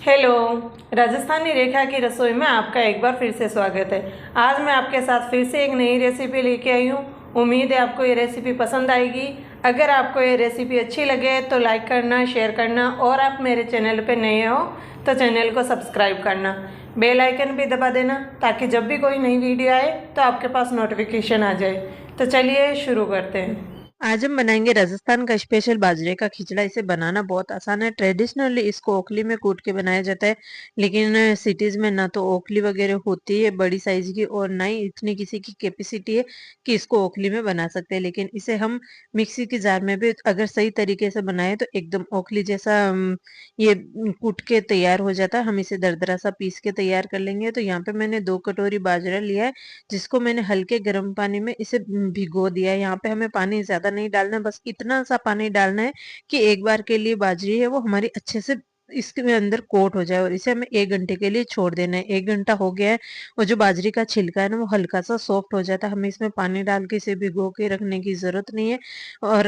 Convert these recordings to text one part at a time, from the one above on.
Hello. Rajasthani रेखा की रसोई में आपका एक बार फिर से स्वागत है। आज मैं आपके साथ फिर से एक नई रेसिपी लेके आई हूँ। उम्मीद है आपको ये रेसिपी पसंद आएगी। अगर आपको ये रेसिपी अच्छी लगे तो लाइक करना, शेयर करना और आप मेरे चैनल पे नए हो तो चैनल को सब्सक्राइब करना, बेल आइकन भी दबा देना ताकि जब भी कोई नई वीडियो आए तो आपके पास नोटिफिकेशन आ जाए। तो चलिए शुरू करते हैं। आज हम बनाएंगे राजस्थान का स्पेशल बाजरे का खिचड़ा। इसे बनाना बहुत आसान है। ट्रेडिशनली इसको ओखली में कूट के बनाया जाता है, लेकिन सिटीज में ना तो ओखली वगैरह होती है बड़ी साइज की और ना ही इतनी किसी की कैपेसिटी है कि इसको ओखली में बना सकते हैं। लेकिन इसे हम मिक्सी की जार में भी अगर सही तरीके से बनाए तो एकदम ओखली जैसा ये कूट के तैयार हो जाता है। हम इसे दरदरा सा पीस के तैयार कर लेंगे। तो यहाँ पे मैंने 2 कटोरी बाजरा लिया है, जिसको मैंने हल्के गर्म पानी में इसे भिगो दिया है। यहाँ पे हमें पानी ज्यादा नहीं डालना है, बस इतना सा पानी डालना है कि एक बार के लिए बाजरी है वो हमारी अच्छे से इसके अंदर कोट हो जाए। और इसे हमें 1 घंटे के लिए छोड़ देना है। 1 घंटा हो गया है और जो बाजरी का छिलका है ना वो हल्का सा सॉफ्ट हो जाता है। हमें इसमें पानी डाल के इसे भिगो के रखने की जरूरत नहीं है। और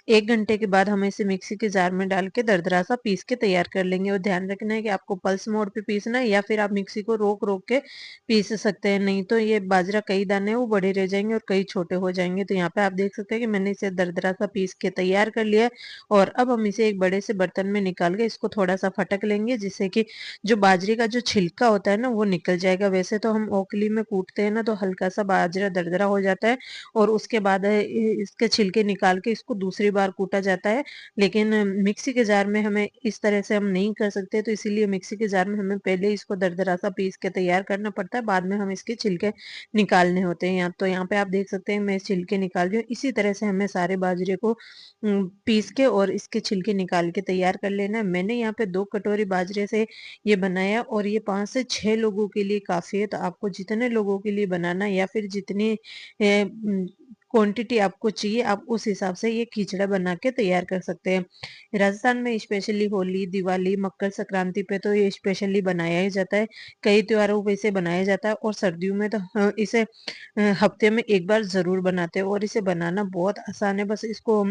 1 घंटे के बाद हमें इसे मिक्सी के जार में डाल के दरदरा सा पीस के तैयार कर लेंगे। और ध्यान रखना है कि आपको पल्स मोड पे पीसना है या फिर आप मिक्सी को रोक रोक के पीस सकते हैं, नहीं तो ये बाजरा कई दाने वो बड़े रह जाएंगे और कई छोटे हो जाएंगे। तो यहाँ पे आप देख सकते हैं कि मैंने इसे दरदरा सा पीस के तैयार कर लिया है। और अब हम इसे एक बड़े से बर्तन में निकाल के इसको थोड़ा सा फटक लेंगे, जिससे कि जो बाजरे का जो छिलका होता है ना वो निकल जाएगा। वैसे तो हम ओखली में कूटते हैं ना तो हल्का सा बाजरा दरदरा हो जाता है और उसके बाद इसके छिलके निकाल के इसको दूसरी बार कूटा जाता है। लेकिन मिक्सी के जार में हमें इस तरह से हम नहीं कर सकते, तो इसीलिए मिक्सी के जार में हमें पहले इसको दरदरा सा पीस के तैयार करना पड़ता है, बाद में हम इसके छिलके निकालने होते हैं। यहाँ तो यहाँ पे आप देख सकते हैं मैं छिलके निकाल रही हूँ। इसी तरह से हमें सारे बाजरे को पीस के और इसके छिलके निकाल के तैयार कर लेना है। मैंने यहाँ पे 2 कटोरी बाजरे से ये बनाया और ये 5 से 6 लोगों के लिए काफी है। तो आपको जितने लोगों के लिए बनाना है या फिर जितनी क्वांटिटी आपको चाहिए आप उस हिसाब से ये खिचड़ा बना के तैयार कर सकते हैं। राजस्थान में स्पेशली होली, दिवाली, मकर संक्रांति पे तो ये स्पेशली बनाया ही जाता है। कई त्योहारों पे इसे बनाया जाता है और सर्दियों में तो इसे हफ्ते में एक बार जरूर बनाते हैं। और इसे बनाना बहुत आसान है, बस इसको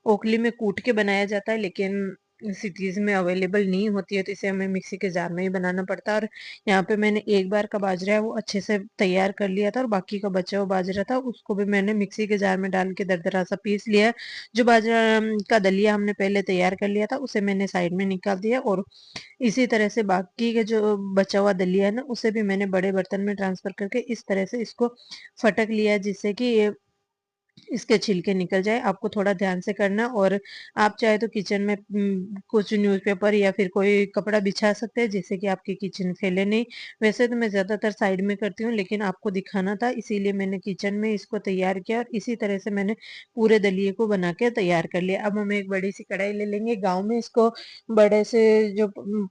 ओखली में कूट के बनाया जाता है, लेकिन सिटीज में अवेलेबल नहीं होती है तो इसे हमें मिक्सी के जार में ही बनाना पड़ता है। और यहाँ पे मैंने एक बार का बाजरा है वो अच्छे से तैयार कर लिया था और बाकी का बचा हुआ बाजरा था उसको भी मैंने मिक्सी के जार में डाल के दरदरा सा पीस लिया है। जो बाजरा का दलिया हमने पहले तैयार कर लिया था उसे मैंने साइड में निकाल दिया और इसी तरह से बाकी के जो बचा हुआ दलिया है ना उसे भी मैंने बड़े बर्तन में ट्रांसफर करके इस तरह से इसको फटक लिया है, जिससे कि ये इसके छिलके निकल जाए। आपको थोड़ा ध्यान से करना। और आप चाहे तो किचन में कुछ न्यूज़पेपर या फिर कोई कपड़ा बिछा सकते हैं, जिससे कि आपकी किचन फैले नहीं। वैसे तो मैं ज्यादातर साइड में करती हूँ, लेकिन आपको दिखाना था इसीलिए मैंने किचन में इसको तैयार किया। और इसी तरह से मैंने पूरे दलिये को बना के तैयार कर लिया। अब हम एक बड़ी सी कढ़ाई ले लेंगे। गाँव में इसको बड़े से जो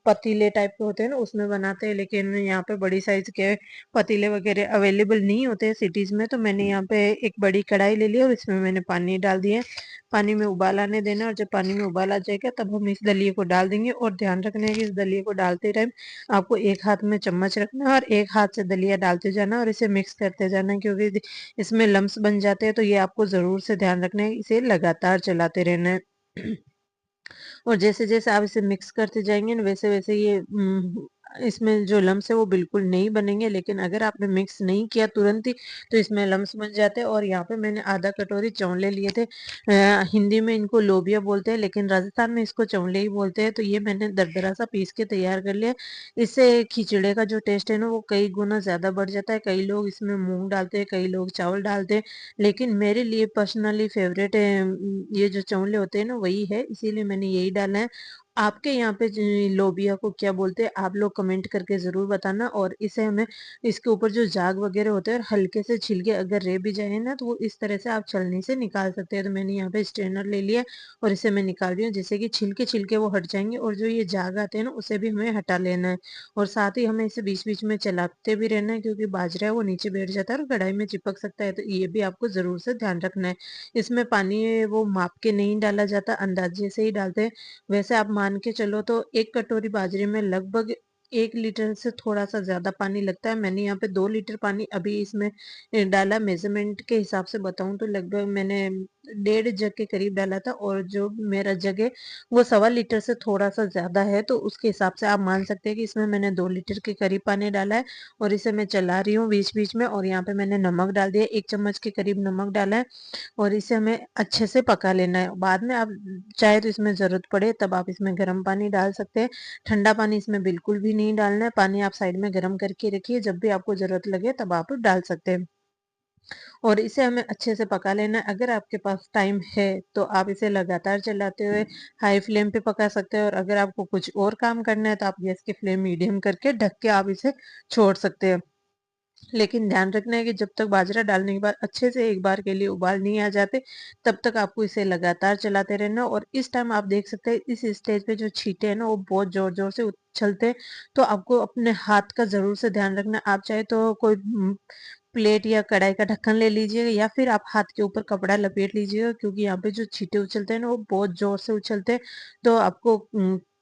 पतीले टाइप के होते हैं ना उसमें बनाते हैं, लेकिन यहाँ पे बड़ी साइज के पतीले वगैरह अवेलेबल नहीं होते सिटीज में। तो मैंने यहाँ पे एक बड़ी कढ़ाई ले ली और इसमें मैंने पानी डाल दिया। पानी में उबाल आने देना और जब पानी में उबाल आ जाएगा तब हम इस दलिये को डाल देंगे। और ध्यान रखना है कि इस दलिये को डालते टाइम आपको एक हाथ में चम्मच रखना है और एक हाथ से दलिया डालते जाना और इसे मिक्स करते जाना है, क्योंकि इसमें लम्स बन जाते हैं। तो ये आपको जरूर से ध्यान रखना है, इसे लगातार चलाते रहना है। और जैसे जैसे आप इसे मिक्स करते जाएंगे ना वैसे वैसे ये इसमें जो लम्स है वो बिल्कुल नहीं बनेंगे। लेकिन अगर आपने मिक्स नहीं किया तुरंत ही तो इसमें लम्स बन जाते हैं। और यहाँ पे मैंने आधा कटोरी चौंले लिए थे। हिंदी में इनको लोबिया बोलते हैं, लेकिन राजस्थान में इसको चौंले ही बोलते हैं। तो ये मैंने दरदरा सा पीस के तैयार कर लिया। इससे खिचड़े का जो टेस्ट है ना वो कई गुना ज्यादा बढ़ जाता है। कई लोग इसमें मूंग डालते हैं, कई लोग चावल डालते हैं, लेकिन मेरे लिए पर्सनली फेवरेट है ये जो चौले होते हैं ना वही है, इसीलिए मैंने यही डाला है। आपके यहाँ पे लोबिया को क्या बोलते हैं आप लोग कमेंट करके जरूर बताना। और इसे हमें इसके ऊपर जो जाग वगैरह होते हैं और हल्के से छिलके अगर रह भी जाए ना तो वो इस तरह से आप छलनी से निकाल सकते हैं। तो मैंने यहाँ पे स्ट्रेनर ले लिया और इसे मैं निकाल रही हूँ, जिससे कि छिलके छिलके वो हट जाएंगे और जो ये जाग आते हैं ना उसे भी हमें हटा लेना है। और साथ ही हमें इसे बीच बीच में चलाते भी रहना है, क्योंकि बाजरा है वो नीचे बैठ जाता है और कढ़ाई में चिपक सकता है। तो ये भी आपको जरूर से ध्यान रखना है। इसमें पानी वो माप के नहीं डाला जाता, अंदाजे से ही डालते हैं। वैसे आप मान के चलो तो 1 कटोरी बाजरे में लगभग 1 लीटर से थोड़ा-सा ज़्यादा पानी लगता है। मैंने यहाँ पे 2 लीटर पानी अभी इसमें डाला। मेज़रमेंट के हिसाब से बताऊँ तो लगभग मैंने 1.5 जग के करीब डाला था, और जो मेरा जग है वो सवा लीटर से थोड़ा-सा ज़्यादा है, तो उसके हिसाब से आप मान सकते हैं कि इसमें मैंने 2 लीटर के करीब पानी डाला है। और इसे मैं चला रही हूँ बीच-बीच में, और यहाँ पे मैंने नमक डाल दिया, 1 चम्मच के करीब नमक डाला है, और इसे हमें अच्छे से पका लेना है। बाद में आप चाहे तो इसमें ज़रूरत पड़े तब आप इसमें गर्म पानी डाल सकते हैं। ठंडा पानी इसमें बिल्कुल भी नहीं डालना है। पानी आप साइड में गर्म करके रखिए, जब भी आपको ज़रूरत लगे तब आप डाल सकते हैं। और इसे हमें अच्छे से पका लेना है। अगर आपके पास टाइम है तो आप इसे लगातार चलाते हुए हाई फ्लेम पे पका सकते हैं, और अगर आपको कुछ और काम करना है तो आप गैस की फ्लेम मीडियम करके ढक के आप इसे छोड़ सकते हैं। लेकिन ध्यान रखना है कि जब तक बाजरा डालने के बाद अच्छे से एक बार के लिए उबाल नहीं आ जाते, तब तक आपको इसे लगातार चलाते रहना। और इस टाइम आप देख सकते हैं इस स्टेज पे जो छींटे हैं ना वो बहुत ज़ोर-ज़ोर से उछलते हैं, तो आपको अपने हाथ का ज़रूर से ध्यान रखना है। आप चाहे तो कोई प्लेट या कढ़ाई का ढक्कन ले लीजिएगा, या फिर आप हाथ के ऊपर कपड़ा लपेट लीजिएगा, क्योंकि यहाँ पे जो छींटे उछलते हैं ना वो बहुत ज़ोर से उछलते हैं, तो आपको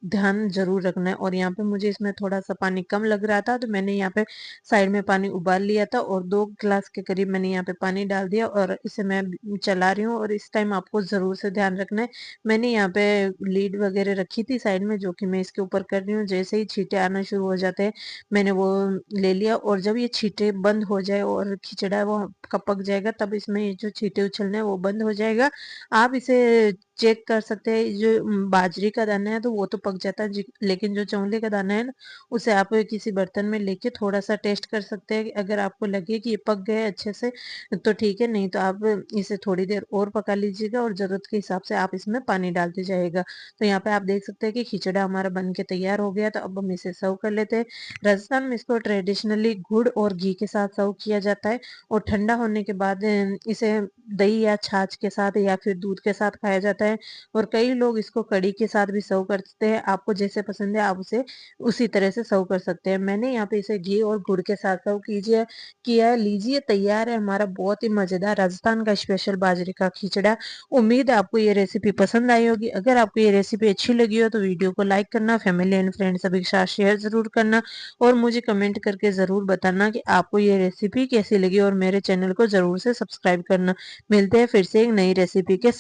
ध्यान ज़रूर रखना है। और यहाँ पे मुझे इसमें थोड़ा-सा पानी कम लग रहा था, तो मैंने यहाँ पे साइड में पानी उबाल लिया था, और 2 ग्लास के करीब मैंने यहाँ पे पानी डाल दिया, और इसे मैं चला रही हूँ। और इस टाइम आपको ज़रूर से ध्यान रखना है, मैंने यहाँ पे लीड वगैरह रखी थी साइड में, जो कि मैं इसके ऊपर कर रही हूँ। जैसे ही छींटे आना शुरू हो जाते हैं मैंने वो ले लिया, और जब ये छींटे बंद हो जाए और खिचड़ा वो का पक जाएगा, तब इसमें ये जो छींटे उछलने हैं वो बंद हो जाएगा। आप इसे चेक कर सकते हैं, जो बाजरे का दाना है तो वो तो पक जाता है, लेकिन जो चौले का दाना है ना, उसे आप किसी बर्तन में लेके थोड़ा-सा टेस्ट कर सकते हैं। अगर आपको लगे कि ये पक गए अच्छे से तो ठीक है, नहीं तो आप इसे थोड़ी देर और पका लीजिएगा, और ज़रूरत के हिसाब से आप इसमें पानी डालते जाइएगा। तो यहाँ पे आप देख सकते हैं कि खिचड़ा हमारा बन के तैयार हो गया, तो अब हम इसे सर्व कर लेते हैं। राजस्थान में इसको ट्रेडिशनली गुड़ और घी के साथ सर्व किया जाता है, और ठंडा होने के बाद इसे दही या छाछ के साथ या फिर दूध के साथ खाया जाता है, और कई लोग इसको कढ़ी के साथ भी सर्व करते हैं। आपको जैसे पसंद है आप उसे उसी तरह से सर्व कर सकते हैं। मैंने यहाँ पे इसे घी और गुड़ के साथ सर्व किया है। लीजिए, तैयार है हमारा बहुत ही मज़ेदार राजस्थान का स्पेशल बाजरे का खिचड़ा। उम्मीद है आपको ये रेसिपी पसंद आई होगी। अगर आपको ये रेसिपी अच्छी लगी हो तो वीडियो को लाइक करना, फैमिली एंड फ्रेंड सभी के साथ शेयर ज़रूर करना, और मुझे कमेंट करके ज़रूर बताना कि आपको ये रेसिपी कैसी लगी, और मेरे चैनल को ज़रूर से सब्सक्राइब करना। मिलते हैं फिर से एक नई रेसिपी के